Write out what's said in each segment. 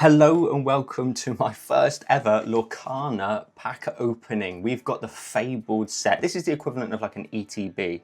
Hello and welcome to my first ever Lorcana pack opening. We've got the Fabled set. This is the equivalent of like an ETB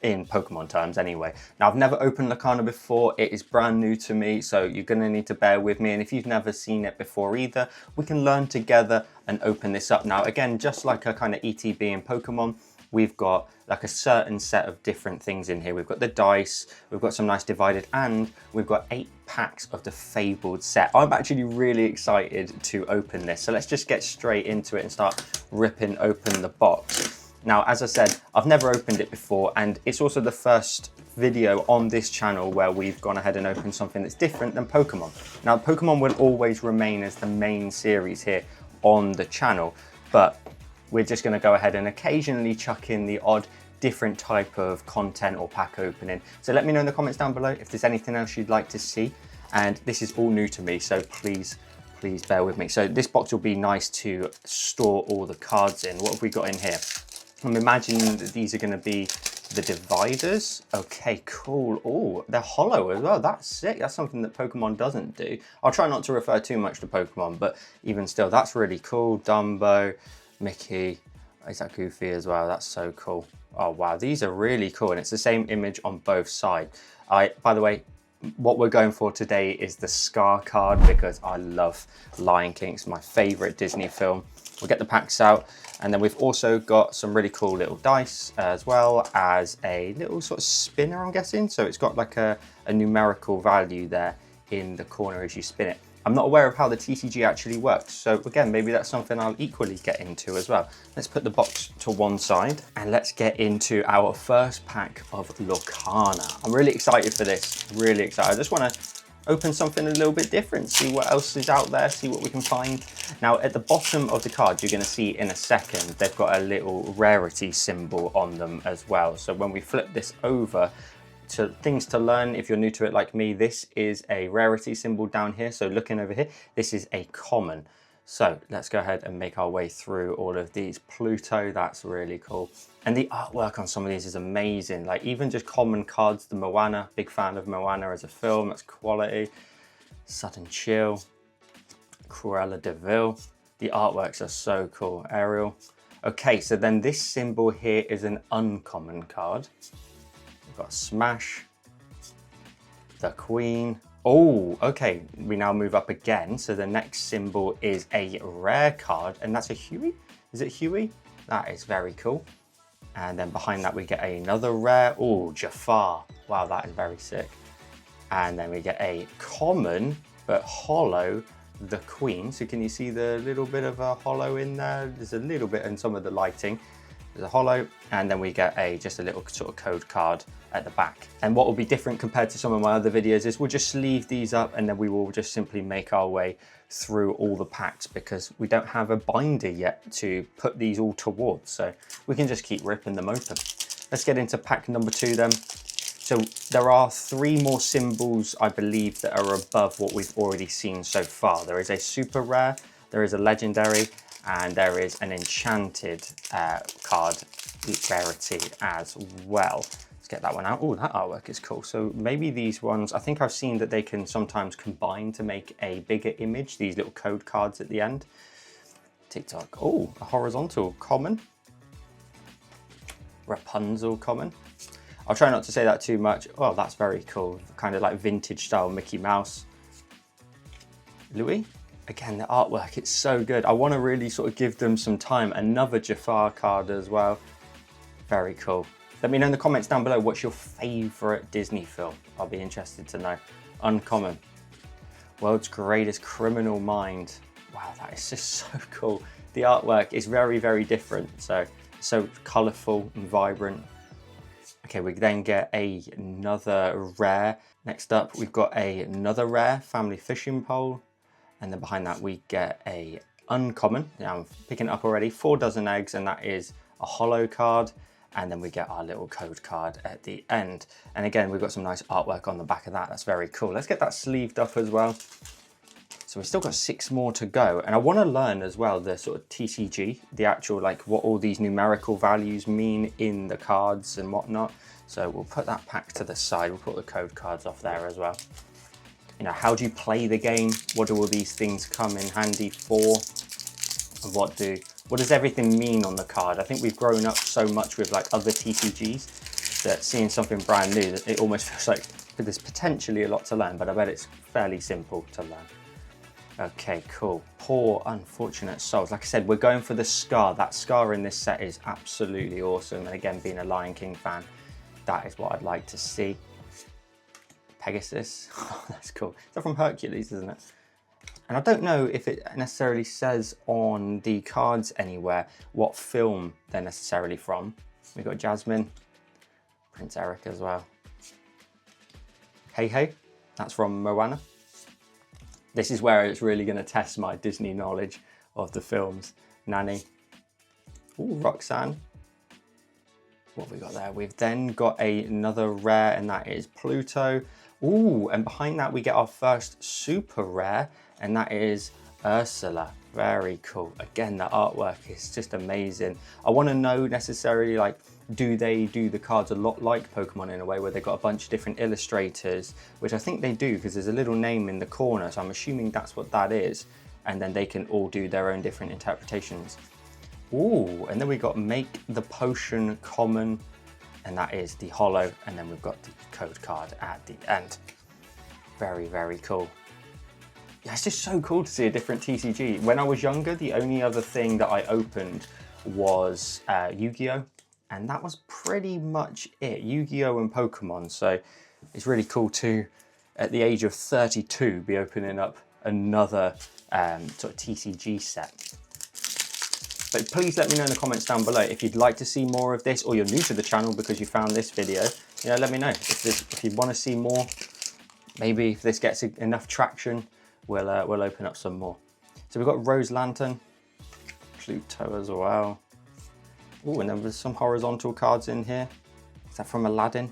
in Pokemon terms anyway. Now I've never opened Lorcana before, it is brand new to me, so you're going to need to bear with me, and if you've never seen it before either, we can learn together and open this up. Now again, just like a kind of ETB in Pokemon, we've got like a certain set of different things in here. We've got the dice, we've got some nice divided, and we've got 8 packs of the Fabled set. I'm actually really excited to open this. So let's just get straight into it and start ripping open the box. Now, as I said, I've never opened it before, and it's also the first video on this channel where we've gone ahead and opened something that's different than Pokemon. Now, Pokemon will always remain as the main series here on the channel, but we're just going to go ahead and occasionally chuck in the odd different type of content or pack opening. So let me know in the comments down below if there's anything else you'd like to see. And this is all new to me, so please bear with me. So this box will be nice to store all the cards in. What have we got in here? I'm imagining that these are going to be the dividers. Okay, cool. Oh, they're hollow as well. That's sick. That's something that Pokemon doesn't do. I'll try not to refer too much to Pokemon, but even still, that's really cool. Dumbo, Mickey, is that Goofy as well? That's so cool. Oh wow, these are really cool, and it's the same image on both sides. By the way, what we're going for today is the Scar card because I love Lion King. It's my favorite Disney film. We'll get the packs out, and then we've also got some really cool little dice as well as a little sort of spinner, I'm guessing. So it's got like a numerical value there in the corner as you spin it. I'm not aware of how the TCG actually works, so again, maybe that's something I'll equally get into as well. Let's put the box to one side and let's get into our first pack of Lorcana. I'm really excited for this, really excited. I just want to open something a little bit different, see what else is out there, see what we can find. Now, at the bottom of the card, you're going to see in a second, they've got a little rarity symbol on them as well. So when we flip this over, to things to learn if you're new to it like me, this is a rarity symbol down here. So looking over here, this is a common. So let's go ahead and make our way through all of these. Pluto, that's really cool. And the artwork on some of these is amazing. Like even just common cards, the Moana, big fan of Moana as a film, that's quality. Sudden Chill, Cruella de Vil. The artworks are so cool. Ariel. Okay, so then this symbol here is an uncommon card. Got Smash, the Queen. Oh, okay, we now move up again. So the next symbol is a rare card, and that's a Huey. Is it Huey? That is very cool. And then behind that we get another rare. Oh, Jafar. Wow, that is very sick. And then we get a common but hollow, the Queen. So can you see the little bit of a hollow in there? There's a little bit in some of the lighting. There's a hollow, and then we get just a little sort of code card at the back. And what will be different compared to some of my other videos is we'll just sleeve these up, and then we will just simply make our way through all the packs because we don't have a binder yet to put these all towards. So we can just keep ripping them open. Let's get into pack number 2 then. So there are 3 more symbols, I believe, that are above what we've already seen so far. There is a super rare, there is a legendary, and there is an Enchanted card rarity as well. Let's get that one out. Oh, that artwork is cool. So maybe these ones, I think I've seen that they can sometimes combine to make a bigger image, these little code cards at the end. TikTok. Oh, a horizontal common. Rapunzel common. I'll try not to say that too much. Oh, that's very cool. Kind of like vintage style Mickey Mouse. Louis. Again, the artwork, it's so good. I want to really sort of give them some time. Another Jafar card as well. Very cool. Let me know in the comments down below, what's your favorite Disney film? I'll be interested to know. Uncommon. World's Greatest Criminal Mind. Wow, that is just so cool. The artwork is very, very different. So colorful and vibrant. Okay, we then get another rare. Next up, we've got another rare family fishing pole. And then behind that, we get a uncommon. Now I'm picking it up already, 4 dozen eggs, and that is a hollow card. And then we get our little code card at the end. And again, we've got some nice artwork on the back of that. That's very cool. Let's get that sleeved up as well. So we've still got 6 more to go. And I want to learn as well the sort of TCG, the actual, like what all these numerical values mean in the cards and whatnot. So we'll put that pack to the side. We'll put the code cards off there as well. you know, how do you play the game? What do all these things come in handy for? And what does everything mean on the card? I think we've grown up so much with like other TCGs that seeing something brand new, that it almost feels like there's potentially a lot to learn, but I bet it's fairly simple to learn. Okay, cool. Poor unfortunate souls. Like I said, we're going for the scar. That scar in this set is absolutely awesome. And again, being a Lion King fan, that is what I'd like to see. Pegasus. Oh, that's cool. Is that from Hercules, isn't it? And I don't know if it necessarily says on the cards anywhere what film they're necessarily from. We've got Jasmine, Prince Eric as well. Hey Hey, that's from Moana. This is where it's really going to test my Disney knowledge of the films. Nanny. Ooh, Roxanne. What have we got there? We've then got another rare, and that is Pluto. Ooh, and behind that we get our first super rare, and that is Ursula. Very cool. Again, the artwork is just amazing. I want to know necessarily, like, do they do the cards a lot like Pokemon in a way where they've got a bunch of different illustrators, which I think they do because there's a little name in the corner, so I'm assuming that's what that is, and then they can all do their own different interpretations. Ooh, and then we got Make the Potion common, and that is the holo, and then we've got the code card at the end. Very, very cool. Yeah, it's just so cool to see a different TCG. When I was younger, the only other thing that I opened was Yu-Gi-Oh! And that was pretty much it, Yu-Gi-Oh! And Pokemon. So it's really cool to, at the age of 32, be opening up another sort of TCG set. But please let me know in the comments down below if you'd like to see more of this, or you're new to the channel because you found this video. You know, let me know if you want to see more. Maybe if this gets enough traction, we'll open up some more. So we've got Rose Lantern, Pluto as well. Oh, and then there's some horizontal cards in here. Is that from Aladdin?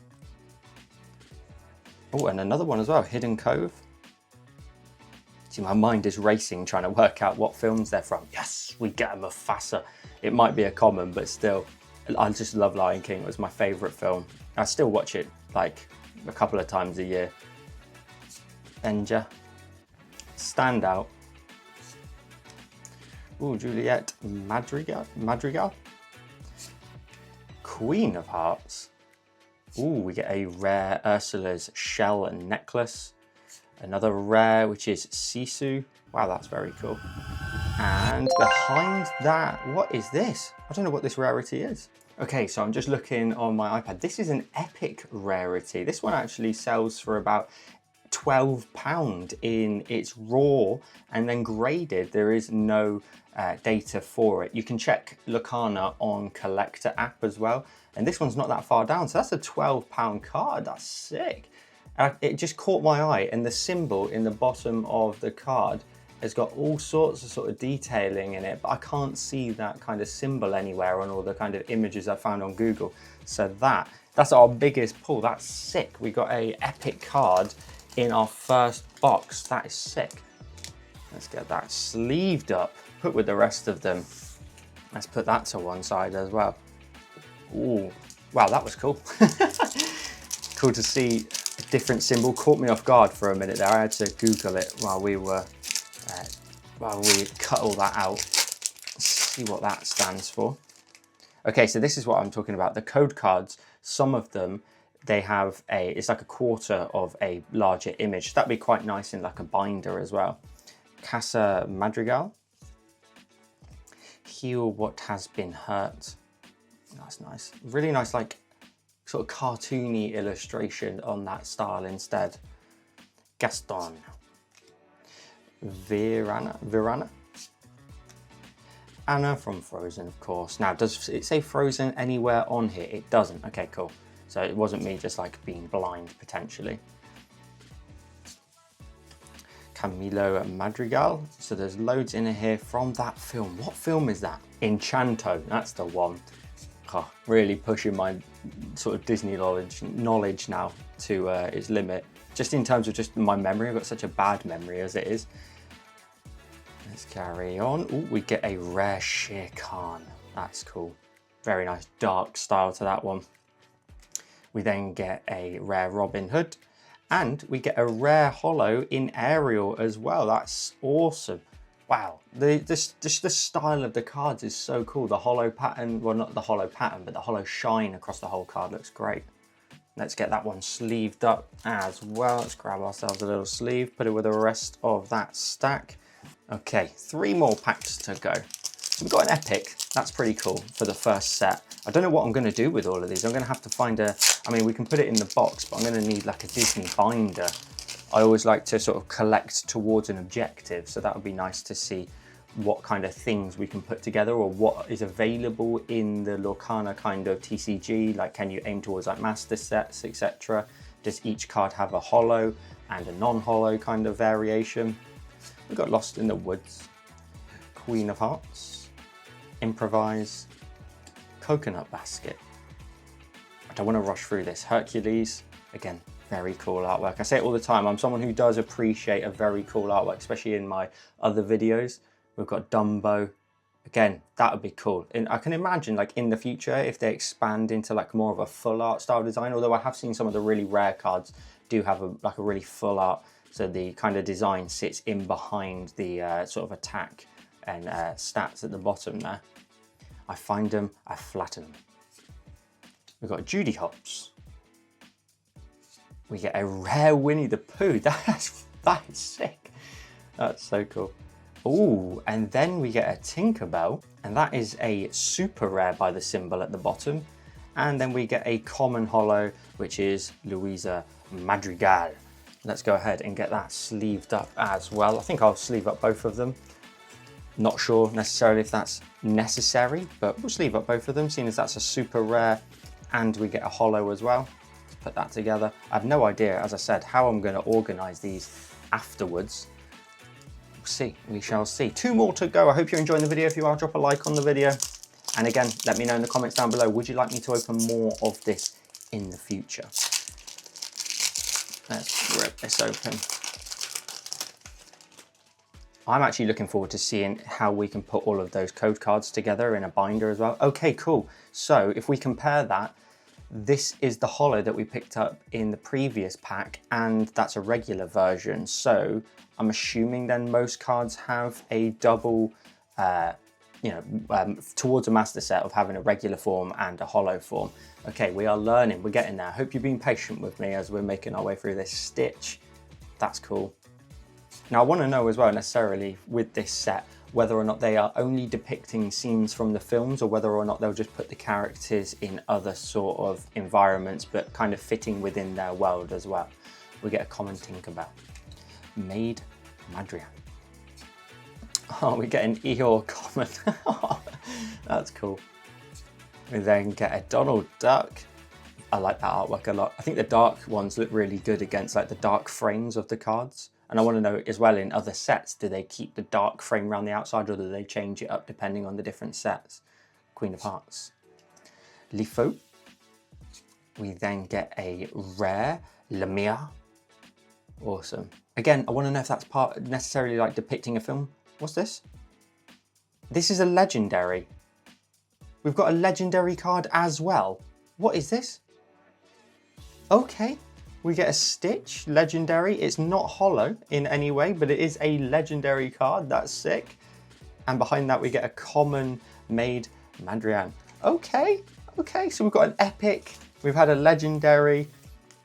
Oh, and another one as well, Hidden Cove. See, my mind is racing trying to work out what films they're from. Yes, we get a Mufasa. It might be a common, but still, I just love Lion King. It was my favorite film. I still watch it like a couple of times a year. Benja. Standout. Ooh, Juliet Madrigal. Queen of Hearts. Ooh, we get a rare Ursula's shell and necklace. Another rare, which is Sisu. Wow, that's very cool. And behind that, what is this? I don't know what this rarity is. Okay, so I'm just looking on my iPad. This is an epic rarity. This one actually sells for about £12 in its raw, and then graded. There is no data for it. You can check Lorcana on Collector app as well, and this one's not that far down, so that's a £12 card. That's sick. It just caught my eye, and the symbol in the bottom of the card has got all sorts of sort of detailing in it, but I can't see that kind of symbol anywhere on all the kind of images I found on Google. So that's our biggest pull. That's sick. We got a epic card in our first box. That is sick. Let's get that sleeved up, put with the rest of them. Let's put that to one side as well. Ooh, wow, that was cool. Cool to see a different symbol. Caught me off guard for a minute there. I had to Google it while we cut all that out. Let's see what that stands for. Okay, so this is what I'm talking about. The code cards, some of them, they have it's like a quarter of a larger image. That'd be quite nice in like a binder as well. Casa Madrigal. Heal what has been hurt. That's nice. Really nice, like sort of cartoony illustration on that style instead. Gaston. Virana. Anna from Frozen, of course. Now, does it say Frozen anywhere on here? It doesn't. Okay, cool. So it wasn't me just like being blind potentially. Camilo Madrigal. So there's loads in here from that film. What film is that? Enchanted, that's the one. Oh, really pushing my sort of Disney knowledge now to its limit. Just in terms of just my memory, I've got such a bad memory as it is. Let's carry on. Ooh, we get a rare Shere Khan. That's cool. Very nice dark style to that one. We then get a rare Robin Hood, And we get a rare holo in Ariel as well. That's awesome. Wow, just the style of the cards is so cool. The holo pattern, well, not the holo pattern, but the holo shine across the whole card looks great. Let's get that one sleeved up as well. Let's grab ourselves a little sleeve, put it with the rest of that stack. Okay, 3 more packs to go. We've got an epic. That's pretty cool for the first set. I don't know what I'm going to do with all of these. I'm going to have to find I mean, we can put it in the box, but I'm going to need like a Disney binder. I always like to sort of collect towards an objective, so that would be nice to see what kind of things we can put together or what is available in the Lorcana kind of TCG, like can you aim towards like master sets, etc. Does each card have a holo and a non-holo kind of variation? We got Lost in the Woods, Queen of Hearts, Improvise, Coconut Basket. I don't want to rush through this. Hercules, again, very cool artwork. I say it all the time, I'm someone who does appreciate a very cool artwork, especially in my other videos. We've got Dumbo. Again, that would be cool. And I can imagine like in the future, if they expand into like more of a full art style design, although I have seen some of the really rare cards do have like a really full art. So the kind of design sits in behind the sort of attack and stats at the bottom there. I find them, I flatten them. We've got Judy Hopps. We get a rare Winnie the Pooh. That is sick. That's so cool. Ooh, and then we get a Tinkerbell, and that is a super rare by the symbol at the bottom. And then we get a common holo, which is Luisa Madrigal. Let's go ahead and get that sleeved up as well. I think I'll sleeve up both of them. Not sure necessarily if that's necessary, but we'll sleeve up both of them, seeing as that's a super rare, and we get a holo as well. Let's put that together. I have no idea, as I said, how I'm going to organize these afterwards. We'll see, we shall see. 2 more to go. I hope you're enjoying the video. If you are, drop a like on the video. And again, let me know in the comments down below, would you like me to open more of this in the future? Let's rip this open. I'm actually looking forward to seeing how we can put all of those code cards together in a binder as well. Okay, cool. So if we compare that, this is the holo that we picked up in the previous pack, and that's a regular version. So I'm assuming then most cards have a double, towards a master set of having a regular form and a holo form. Okay, we are learning, we're getting there. I hope you're being patient with me as we're making our way through this. Stitch, that's cool. Now I want to know as well necessarily with this set whether or not they are only depicting scenes from the films or whether or not they'll just put the characters in other sort of environments but kind of fitting within their world as well. We get a common Tinkerbell. Maid Madrian. Oh, we get an Eeyore common. That's cool. We then get a Donald Duck. I like that artwork a lot. I think the dark ones look really good against like the dark frames of the cards. And I want to know as well, in other sets, do they keep the dark frame around the outside or do they change it up depending on the different sets? Queen of Hearts. Lifo. We then get a rare Lemire. Awesome. Again, I want to know if that's part necessarily like depicting a film. What's this? This is a legendary. We've got a legendary card as well. What is this? Okay. We get a Stitch, legendary. It's not holo in any way, but it is a legendary card. That's sick. And behind that, we get a common Maid Madrian. Okay, okay. So we've got an epic. We've had a legendary.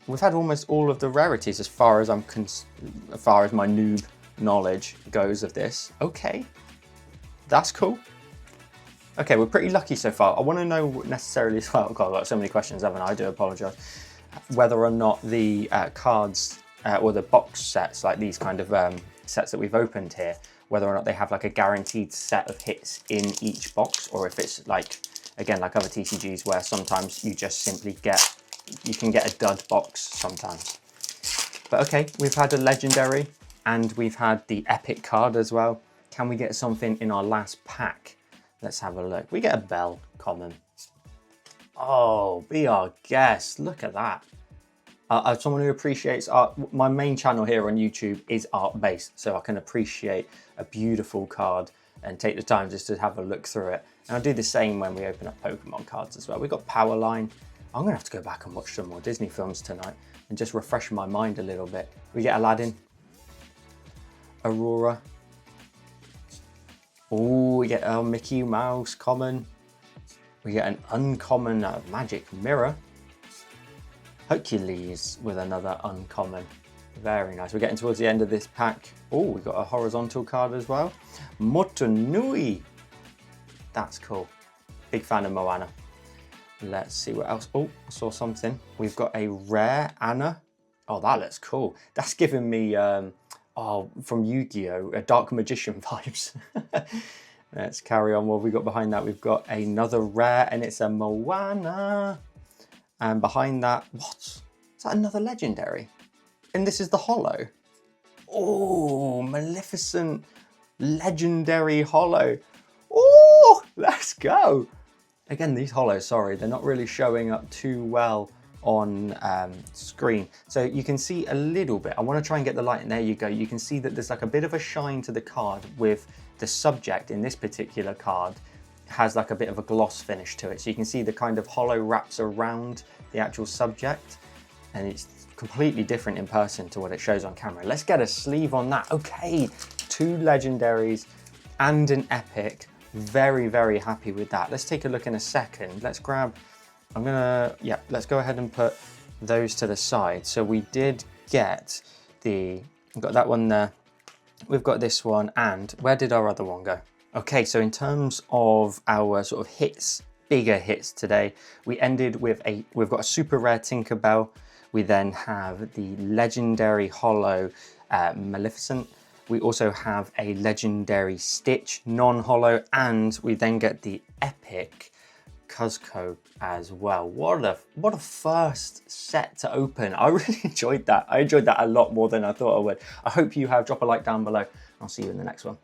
We've had almost all of the rarities as far as my noob knowledge goes of this. Okay, that's cool. Okay, we're pretty lucky so far. I want to know necessarily as well. God, I've got so many questions, haven't I? I do apologise. Whether or not the cards or the box sets, like these kind of sets that we've opened here, whether or not they have like a guaranteed set of hits in each box, or if it's like, again, like other TCGs where sometimes you just simply you can get a dud box sometimes. But okay, we've had a legendary and we've had the epic card as well. Can we get something in our last pack? Let's have a look. We get a Belle common. Oh, be our guest. Look at that. As someone who appreciates art, my main channel here on YouTube is art-based, so I can appreciate a beautiful card and take the time just to have a look through it. And I'll do the same when we open up Pokemon cards as well. We've got Powerline. I'm going to have to go back and watch some more Disney films tonight. and just refresh my mind a little bit. We get Aladdin, Aurora. Oh, we get a Mickey Mouse common. We get an uncommon magic mirror. Hercules with another uncommon. Very nice. We're getting towards the end of this pack. Oh, we've got a horizontal card as well. Motunui. That's cool. Big fan of Moana. Let's see what else. Oh, I saw something. We've got a rare Anna. Oh, that looks cool. That's giving me, from Yu-Gi-Oh! A Dark Magician vibes. Let's carry on. What have we got behind that? We've got another rare, and it's a Moana. And behind that, what? Is that another legendary? And this is the holo. Oh, Maleficent legendary holo. Oh, let's go. Again, these holos, sorry, they're not really showing up too well on screen. So you can see a little bit. I want to try and get the light, and there you go. You can see that there's like a bit of a shine to the card, with the subject in this particular card has like a bit of a gloss finish to it. So you can see the kind of holo wraps around the actual subject, and it's completely different in person to what it shows on camera. Let's get a sleeve on that. Okay, 2 legendaries and an epic. Very, very happy with that. Let's take a look in a second. Let's grab, let's go ahead and put those to the side. So we did get we've got that one there. We've got this one, and where did our other one go? Okay, so in terms of our sort of hits, bigger hits today, we ended with we've got a super rare Tinkerbell. We then have the legendary holo Maleficent. We also have a legendary Stitch, non-holo, and we then get the epic Cuzco as well. What a first set to open. I really enjoyed that. I enjoyed that a lot more than I thought I would. I hope you have. Drop a like down below. I'll see you in the next one.